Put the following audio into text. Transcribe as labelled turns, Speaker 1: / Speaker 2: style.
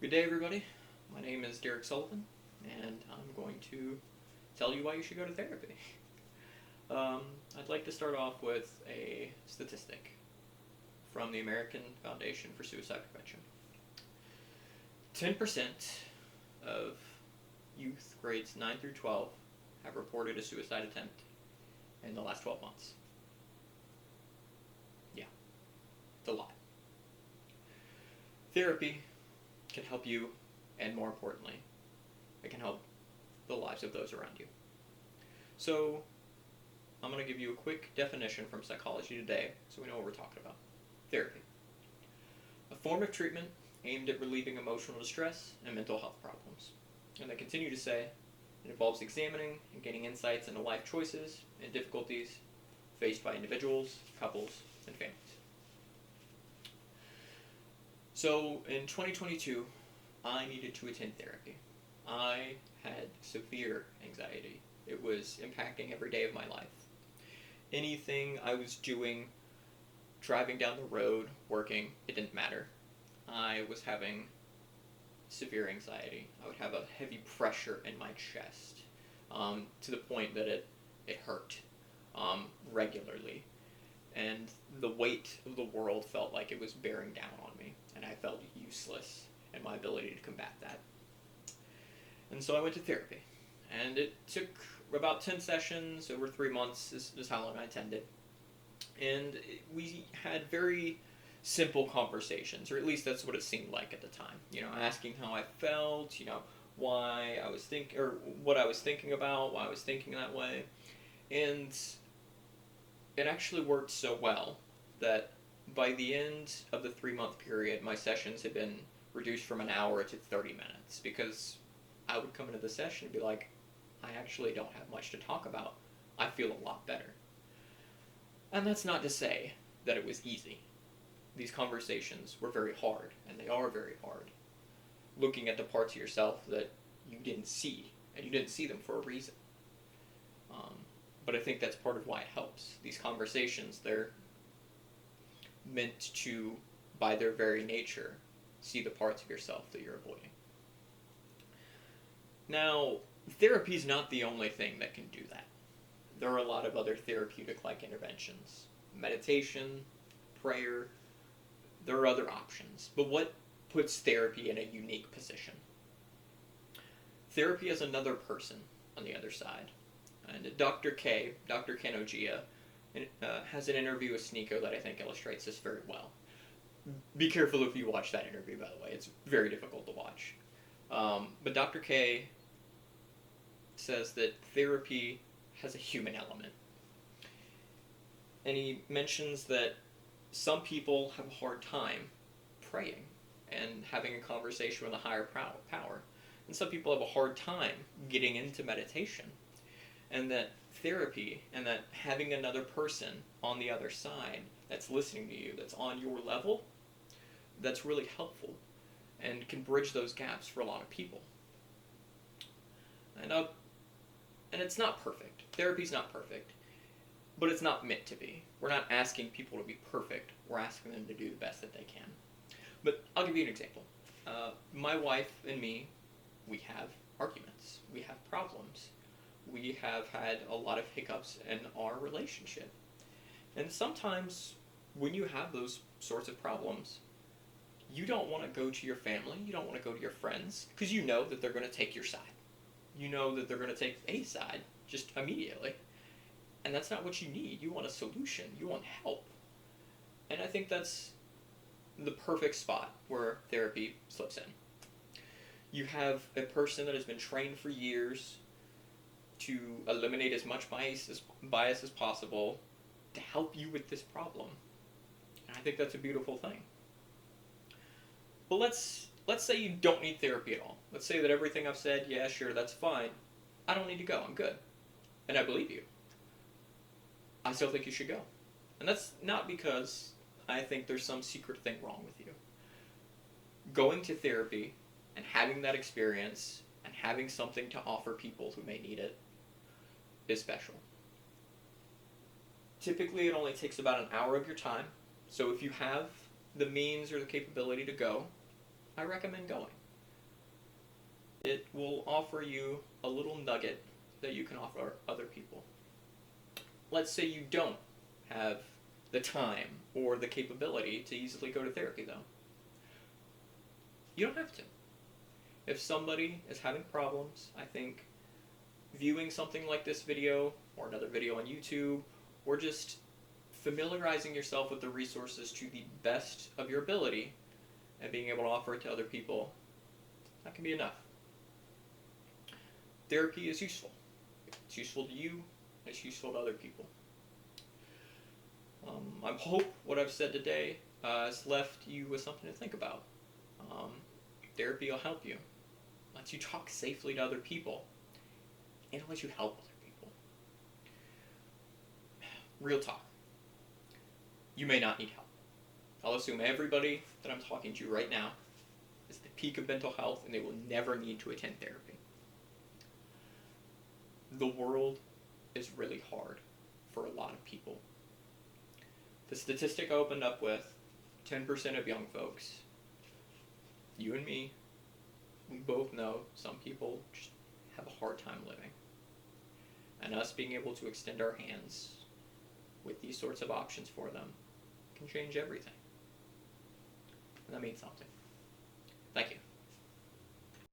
Speaker 1: Good day, everybody. My name is Derek Sullivan, and I'm going to tell you why you should go to therapy. I'd like to start off with a statistic from the American Foundation for Suicide Prevention. 10% of youth grades 9 through 12 have reported a suicide attempt in the last 12 months. Yeah, it's a lot. Therapy can help you, and more importantly, it can help the lives of those around you. So, I'm going to give you a quick definition from Psychology Today so we know what we're talking about. Therapy. A form of treatment aimed at relieving emotional distress and mental health problems. And they continue to say, it involves examining and gaining insights into life choices and difficulties faced by individuals, couples, and families. So, in 2022, I needed to attend therapy. I had severe anxiety. It was impacting every day of my life. Anything I was doing, driving down the road, working, it didn't matter. I was having severe anxiety. I would have a heavy pressure in my chest, to the point that it hurt regularly. And the weight of the world felt like it was bearing down on me, and I felt useless in my ability to combat that. And so I went to therapy, and it took about 10 sessions over 3 months is how long I attended. And we had very simple conversations, or at least that's what it seemed like at the time. Asking how I felt, why I was thinking, or what I was thinking about, why I was thinking that way. And it actually worked so well that by the end of the 3-month period, my sessions had been reduced from an hour to 30 minutes, because I would come into the session and be like, I actually don't have much to talk about. I feel a lot better. And that's not to say that it was easy. These conversations were very hard, and they are very hard. Looking at the parts of yourself that you didn't see, and you didn't see them for a reason. But I think that's part of why it helps. These conversations, they're meant to, by their very nature, see the parts of yourself that you're avoiding. Now, therapy is not the only thing that can do that. There are a lot of other therapeutic-like interventions. Meditation, prayer, there are other options. But what puts therapy in a unique position? Therapy is another person on the other side. And Dr. Ken Ogia, has an interview with Sneeko that I think illustrates this very well. Be careful if you watch that interview, by the way. It's very difficult to watch. But Dr. K says that therapy has a human element. And he mentions that some people have a hard time praying and having a conversation with a higher power. And some people have a hard time getting into meditation. And that therapy, and that having another person on the other side that's listening to you, that's on your level, that's really helpful and can bridge those gaps for a lot of people. And it's not perfect. Therapy's not perfect, but it's not meant to be. We're not asking people to be perfect. We're asking them to do the best that they can. But I'll give you an example. My wife and me, we have arguments. We have problems. We have had a lot of hiccups in our relationship. And sometimes when you have those sorts of problems, you don't want to go to your family, you don't want to go to your friends, because you know that they're going to take your side. You know that they're going to take a side just immediately. And that's not what you need. You want a solution. You want help. And I think that's the perfect spot where therapy slips in. You have a person that has been trained for years to eliminate as much bias as possible to help you with this problem. And I think that's a beautiful thing. But let's say you don't need therapy at all. Let's say that everything I've said, yeah, sure, that's fine. I don't need to go, I'm good. And I believe you. I still think you should go. And that's not because I think there's some secret thing wrong with you. Going to therapy and having that experience and having something to offer people who may need it is special. Typically, it only takes about an hour of your time. So if you have the means or the capability to go, I recommend going. it will offer you a little nugget that you can offer other people. Let's say you don't have the time or the capability to easily go to therapy, though. You don't have to. If somebody is having problems, I think viewing something like this video or another video on YouTube, or just familiarizing yourself with the resources to the best of your ability and being able to offer it to other people, that can be enough. Therapy is useful. It's useful to you, and it's useful to other people. I hope what I've said today has left you with something to think about. Therapy will help you. Lets you talk safely to other people, and it lets you help other people. Real talk. You may not need help. I'll assume everybody that I'm talking to right now is at the peak of mental health and they will never need to attend therapy. The world is really hard for a lot of people. The statistic I opened up with, 10% of young folks, you and me, we both know some people just have a hard time living. And us being able to extend our hands with these sorts of options for them can change everything. And that means something. Thank you.